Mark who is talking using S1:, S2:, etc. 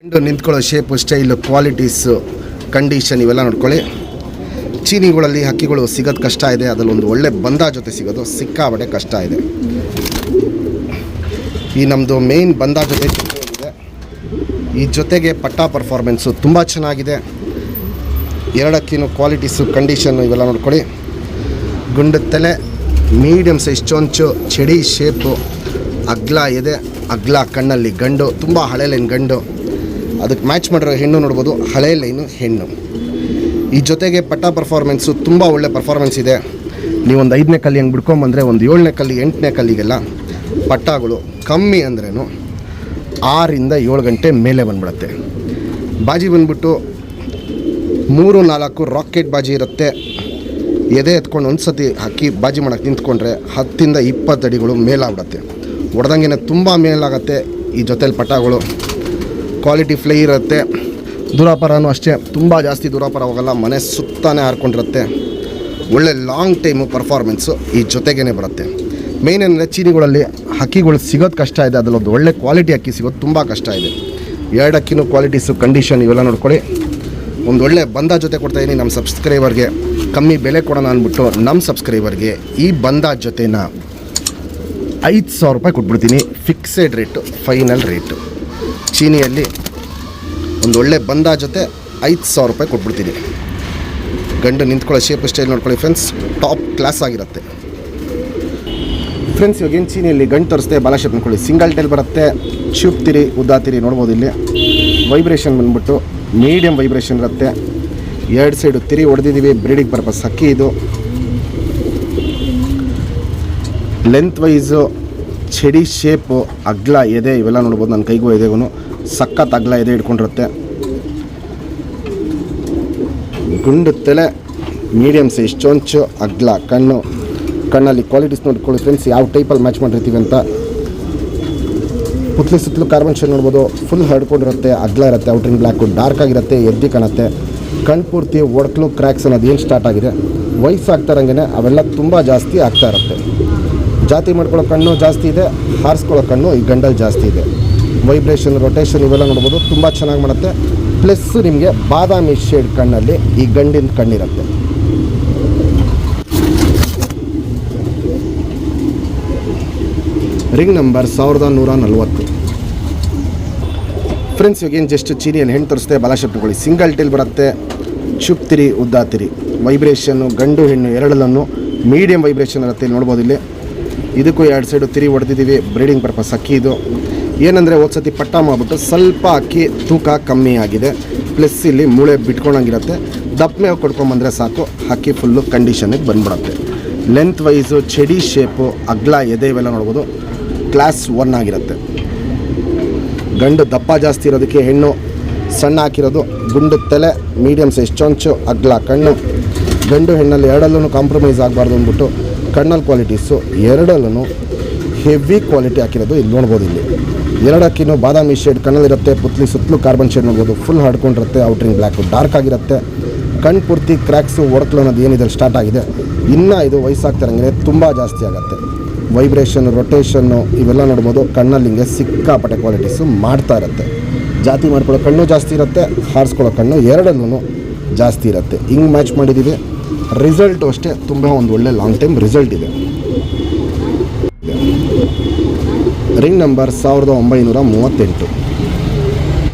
S1: ನಿಂತ್ಕೊಳ್ಳೋ shape, style, qualities, condition ಇವೆಲ್ಲ ನೋಡ್ಕೊಳ್ಳಿ. ಚೀನಿಗಳಲ್ಲಿ ಹಕ್ಕಿಗಳು ಸಿಗೋದು ಕಷ್ಟ ಇದೆ. ಅದರಲ್ಲಿ ಒಂದು ಒಳ್ಳೆ ಬಂದ ಜೊತೆ ಸಿಗೋದು ಸಿಕ್ಕಾಬಟ್ಟೆ ಕಷ್ಟ ಇದೆ. ಈ ನಮ್ಮದು ಮೇಯ್ನ್ ಬಂದ ಜೊತೆ ಇದೆ. ಈ ಜೊತೆಗೆ ಪಟ್ಟಾ ಪರ್ಫಾರ್ಮೆನ್ಸು ತುಂಬ ಚೆನ್ನಾಗಿದೆ. ಎರಡಕ್ಕಿನೂ ಕ್ವಾಲಿಟೀಸು, ಕಂಡೀಷನ್ನು ಇವೆಲ್ಲ ನೋಡ್ಕೊಳ್ಳಿ. ಗುಂಡು ತಲೆ, ಮೀಡಿಯಮ್ ಸೈಜ್ ಚೊಂಚು, ಚಡಿ ಶೇಪು, ಅಗ್ಲ ಎದೆ, ಅಗ್ಲ ಕಣ್ಣಲ್ಲಿ ಗಂಡು, ತುಂಬ ಹಳೆ ಲೈನ್ ಗಂಡು. ಅದಕ್ಕೆ ಮ್ಯಾಚ್ ಮಾಡಿರೋ ಹೆಣ್ಣು ನೋಡ್ಬೋದು, ಹಳೆ ಲೈನು ಹೆಣ್ಣು. ಈ ಜೊತೆಗೆ ಪಟ್ಟಾ ಪರ್ಫಾರ್ಮೆನ್ಸು ತುಂಬ ಒಳ್ಳೆ ಪರ್ಫಾರ್ಮೆನ್ಸ್ ಇದೆ. ನೀವೊಂದು 5ನೇ ಕಲ್ಲಿ ಹಂಗೆ ಬಿಡ್ಕೊಂಬಂದರೆ ಒಂದು 7ನೇ ಕಲ್ಲಿ 8ನೇ ಕಲ್ಲಿಗೆಲ್ಲ ಪಟ್ಟಾಗಳು ಕಮ್ಮಿ ಅಂದ್ರೂ 6ರಿಂದ 7 ಗಂಟೆ ಮೇಲೆ ಬಂದ್ಬಿಡುತ್ತೆ. ಬಾಜಿ ಬಂದ್ಬಿಟ್ಟು 3-4 ರಾಕೆಟ್ ಬಾಜಿ ಇರುತ್ತೆ. ಎದೆ ಎತ್ಕೊಂಡು ಒಂದು ಸತಿ ಹಕ್ಕಿ ಬಾಜಿ ಮಾಡೋಕ್ಕೆ ನಿಂತ್ಕೊಂಡ್ರೆ 10ರಿಂದ 20 ಅಡಿಗಳು ಮೇಲಾಗ್ಬಿಡುತ್ತೆ. ಹೊಡೆದಂಗೆ ತುಂಬ ಮೇಲಾಗತ್ತೆ. ಈ ಜೊತೆಲಿ ಪಟ್ಟಾಗಳು ಕ್ವಾಲಿಟಿ ಫ್ಲೈ ಇರುತ್ತೆ. ದೂರಾಪರನೂ ಅಷ್ಟೇ, ತುಂಬ ಜಾಸ್ತಿ ದೂರಾಪರ ಹೋಗಲ್ಲ, ಮನೆ ಸುತ್ತಾನೆ ಹಾರ್ಕೊಂಡಿರುತ್ತೆ. ಒಳ್ಳೆ ಲಾಂಗ್ ಟೈಮು ಪರ್ಫಾರ್ಮೆನ್ಸು ಈ ಜೊತೆಗೇ ಬರುತ್ತೆ. ಮೇಯ್ನ್ ಏನಂದರೆ ಚೀನಿಗಳಲ್ಲಿ ಹಕ್ಕಿಗಳು ಸಿಗೋದು ಕಷ್ಟ ಇದೆ. ಅದರಲ್ಲೊಂದು ಒಳ್ಳೆ ಕ್ವಾಲಿಟಿ ಹಕ್ಕಿ ಸಿಗೋದು ತುಂಬ ಕಷ್ಟ ಇದೆ. ಎರಡು ಹಕ್ಕಿನೂ ಕ್ವಾಲಿಟೀಸು, ಕಂಡೀಷನ್ ಇವೆಲ್ಲ ನೋಡ್ಕೊಳ್ಳಿ. ಒಂದು ಒಳ್ಳೆ ಬಂದ ಜೊತೆ ಕೊಡ್ತಾಯಿದ್ದೀನಿ ನಮ್ಮ ಸಬ್ಸ್ಕ್ರೈಬರ್ಗೆ. ಕಮ್ಮಿ ಬೆಲೆ ಕೊಡೋಣ ಅಂದ್ಬಿಟ್ಟು ನಮ್ಮ ಸಬ್ಸ್ಕ್ರೈಬರ್ಗೆ ಈ ಬಂದ ಜೊತೆನ 5,000 ರೂಪಾಯಿ ಕೊಟ್ಬಿಡ್ತೀನಿ. Fixed rate, final rate. ಚೀನಿಯಲ್ಲಿ ಒಂದು ಒಳ್ಳೆ ಬಂದ ಜೊತೆ 5,000 ರೂಪಾಯಿ ಕೊಟ್ಬಿಡ್ತೀನಿ. ಗಂಡು ನಿಂತ್ಕೊಳ್ಳೋ ಶೇಪ್ ಸ್ಟೈಲ್ ನೋಡ್ಕೊಳ್ಳಿ ಫ್ರೆಂಡ್ಸ್, ಟಾಪ್ ಕ್ಲಾಸ್ ಆಗಿರುತ್ತೆ ಫ್ರೆಂಡ್ಸ್. ಇವಾಗೇನು ಚೀನಿಯಲ್ಲಿ ಗಂಡು ತೋರಿಸ್ತೆ, ಬಾಲ ಶೇಪ್ ನೋಡ್ಕೊಳ್ಳಿ. ಸಿಂಗಲ್ ಟೈಲ್ ಬರುತ್ತೆ, ಚುಪ್ತಿರಿ, ಉದ್ದಾತಿರಿ ನೋಡ್ಬೋದು. ಇಲ್ಲಿ ವೈಬ್ರೇಷನ್ ಬಂದ್ಬಿಟ್ಟು ಮೀಡಿಯಮ್ ವೈಬ್ರೇಷನ್ ಇರುತ್ತೆ. 2 ಸೈಡು ತಿರಿ ಹೊಡೆದಿದ್ದೀವಿ, ಬ್ರೀಡಿಂಗ್ ಪರ್ಪಸ್ ಹಕ್ಕಿ ಇದು. ಲೆಂತ್ ವೈಸು, ಚಡಿ ಶೇಪು, ಅಗ್ಲ ಎದೆ ಇವೆಲ್ಲ ನೋಡ್ಬೋದು. ನನ್ನ ಕೈಗೂ ಎದೆಗೂ ಸಖತ್ ಅಗ್ಲ ಎದೆ ಇಟ್ಕೊಂಡಿರುತ್ತೆ. ಗುಂಡು ತಲೆ, ಮೀಡಿಯಮ್ ಸೈಜ್ ಚೊಂಚು, ಅಗ್ಲ ಕಣ್ಣು. ಕಣ್ಣಲ್ಲಿ ಕ್ವಾಲಿಟೀಸ್ ನೋಡ್ಕೊಳ್ಳಿ ಫ್ರೆಂಡ್ಸ್, ಯಾವ ಟೈಪಲ್ಲಿ ಮ್ಯಾಚ್ ಮಾಡಿರ್ತೀವಿ ಅಂತ. ಪುತ್ಲಿ ಸುತ್ತಲೂ ಕಾರ್ಬನ್ ಶೇಡ್ ನೋಡ್ಬೋದು. ಫುಲ್ ಹರ್ಡ್ಕೊಂಡಿರುತ್ತೆ, ಅಗ್ಲ ಇರುತ್ತೆ, ಔಟ್ರಿಂಗ್ ಬ್ಲ್ಯಾಕು, ಡಾರ್ಕ್ ಆಗಿರುತ್ತೆ, ಎದ್ದಿ ಕಾಣುತ್ತೆ. ಕಣ್ಣು ಪೂರ್ತಿ ಒಡ್ಕಲು ಕ್ರ್ಯಾಕ್ಸ್ ಅನ್ನೋದು ಏನು ಸ್ಟಾರ್ಟ್ ಆಗಿದೆ. ವಯಸ್ಸಾಗ್ತಾರಂಗೆ ಅವೆಲ್ಲ ತುಂಬ ಜಾಸ್ತಿ ಆಗ್ತಾ ಇರುತ್ತೆ. ಜಾತಿ ಮಾಡ್ಕೊಳ್ಳೋ ಕಣ್ಣು ಜಾಸ್ತಿ ಇದೆ, ಹಾರಿಸ್ಕೊಳ್ಳೋ ಕಣ್ಣು ಈ ಗಂಡಲ್ಲಿ ಜಾಸ್ತಿ ಇದೆ. ವೈಬ್ರೇಷನ್, ರೊಟೇಷನ್ ಇವೆಲ್ಲ ನೋಡ್ಬೋದು, ತುಂಬ ಚೆನ್ನಾಗಿ ಮಾಡುತ್ತೆ. ಪ್ಲಸ್ ನಿಮಗೆ ಬಾದಾಮಿ ಶೇಡ್ ಕಣ್ಣಲ್ಲಿ ಈ ಗಂಡಿನ ಕಣ್ಣಿರುತ್ತೆ. Ring number 1140 friends. ಇವಾಗೇನು ಜಸ್ಟ್ ಚೀನಿಯಲ್ಲಿ ಹೆಣ್ಣು ತೋರಿಸ್ತೆ, ಬಾಲ ಶೇಪ್ ತಗೊಳ್ಳಿ. ಸಿಂಗಲ್ ಟೈಲ್ ಬರುತ್ತೆ, ಚುಪ್ತಿರಿ, ಉದ್ದಾತಿರಿ. ವೈಬ್ರೇಷನ್ನು ಗಂಡು ಹೆಣ್ಣು ಎರಡಲ್ಲೂ ಮೀಡಿಯಮ್ ವೈಬ್ರೇಷನ್ ಇರುತ್ತೆ. ಇಲ್ಲಿ ನೋಡ್ಬೋದು. ಇಲ್ಲಿ ಇದಕ್ಕೂ 2 ಸೈಡು ತಿರಿ ಹೊಡೆದಿದ್ದೀವಿ, ಬ್ರೀಡಿಂಗ್ ಪರ್ಪಸ್ ಅಕ್ಕಿ ಇದು. ಏನಂದರೆ ಒಂದು ಸತಿ ಪಟ್ಟ ಮಾಡಿಬಿಟ್ಟು ಸ್ವಲ್ಪ ಅಕ್ಕಿ ತೂಕ ಕಮ್ಮಿ ಆಗಿದೆ. ಪ್ಲಸ್ ಇಲ್ಲಿ ಮೂಳೆ ಬಿಟ್ಕೊಂಡಂಗಿರುತ್ತೆ. ದಪ್ಪ ಮೇವು ಕೊಡ್ಕೊಂಬಂದರೆ ಸಾಕು, ಅಕ್ಕಿ ಫುಲ್ಲು ಕಂಡೀಷನಿಗೆ ಬಂದ್ಬಿಡುತ್ತೆ. ಲೆಂತ್ ವೈಸು, ಚಡಿ ಶೇಪು, ಅಗ್ಲ ಎದೆ ಇವೆಲ್ಲ ನೋಡ್ಬೋದು. ಕ್ಲಾಸ್ 1 ಆಗಿರುತ್ತೆ. ಗಂಡು ದಪ್ಪ ಜಾಸ್ತಿ ಇರೋದಕ್ಕೆ ಹೆಣ್ಣು ಸಣ್ಣ ಹಾಕಿರೋದು. ಗುಂಡು ತಲೆ, ಮೀಡಿಯಮ್ ಸೈಜ್ ಚೊಂಚು, ಅಗ್ಲ ಕಣ್ಣು. ಗಂಡು ಹೆಣ್ಣಲ್ಲಿ ಎರಡಲ್ಲೂ ಕಾಂಪ್ರಮೈಸ್ ಆಗಬಾರ್ದು ಅಂದ್ಬಿಟ್ಟು ಕಣ್ಣಲ್ಲಿ ಕ್ವಾಲಿಟೀಸು ಎರಡಲ್ಲೂ ಹೆವಿ ಕ್ವಾಲಿಟಿ ಹಾಕಿರೋದು ಇಲ್ಲಿ ನೋಡ್ಬೋದು. ಇಲ್ಲಿ ಎರಡಕ್ಕಿನೂ ಬಾದಾಮಿ ಶೇಡ್ ಕಣ್ಣಲ್ಲಿರುತ್ತೆ. ಪುತ್ಲಿ ಸುತ್ತಲೂ ಕಾರ್ಬನ್ ಶೇಡ್ ನೋಡ್ಬೋದು. ಫುಲ್ ಹಡ್ಕೊಂಡಿರುತ್ತೆ, ಔಟ್ರಿಂಗ್ ಬ್ಲ್ಯಾಕು, ಡಾರ್ಕ್ ಆಗಿರುತ್ತೆ. ಕಣ್ಣು ಪೂರ್ತಿ ಕ್ರ್ಯಾಕ್ಸು, ಒಡಕಲು ಅನ್ನೋದು ಏನಿದೆ ಸ್ಟಾರ್ಟ್ ಆಗಿದೆ. ಇನ್ನೂ ಇದು ವಯಸ್ಸಾಗ್ತಾರಂಗೆ ತುಂಬ ಜಾಸ್ತಿ ಆಗುತ್ತೆ. ವೈಬ್ರೇಷನ್, ರೊಟೇಷನ್ನು ಇವೆಲ್ಲ ನೋಡ್ಬೋದು. ಕಣ್ಣಲ್ಲಿ ಹಿಂಗೆ ಸಿಕ್ಕಾಪಟ್ಟೆ ಕ್ವಾಲಿಟೀಸು ಮಾಡ್ತಾ ಇರುತ್ತೆ. ಜಾತಿ ಮಾಡ್ಕೊಳ್ಳೋ ಕಣ್ಣು ಜಾಸ್ತಿ ಇರುತ್ತೆ, ಹಾರಿಸ್ಕೊಳ್ಳೋ ಕಣ್ಣು ಎರಡಲ್ಲೂ ಜಾಸ್ತಿ ಇರುತ್ತೆ. ಹಿಂಗೆ ಮ್ಯಾಚ್ ಮಾಡಿದ್ದೀವಿ. ರಿಸಲ್ಟು ಅಷ್ಟೇ ತುಂಬ ಒಂದು ಒಳ್ಳೆ ಲಾಂಗ್ ಟೈಮ್ ರಿಸಲ್ಟ್ ಇದೆ. Ring number 1938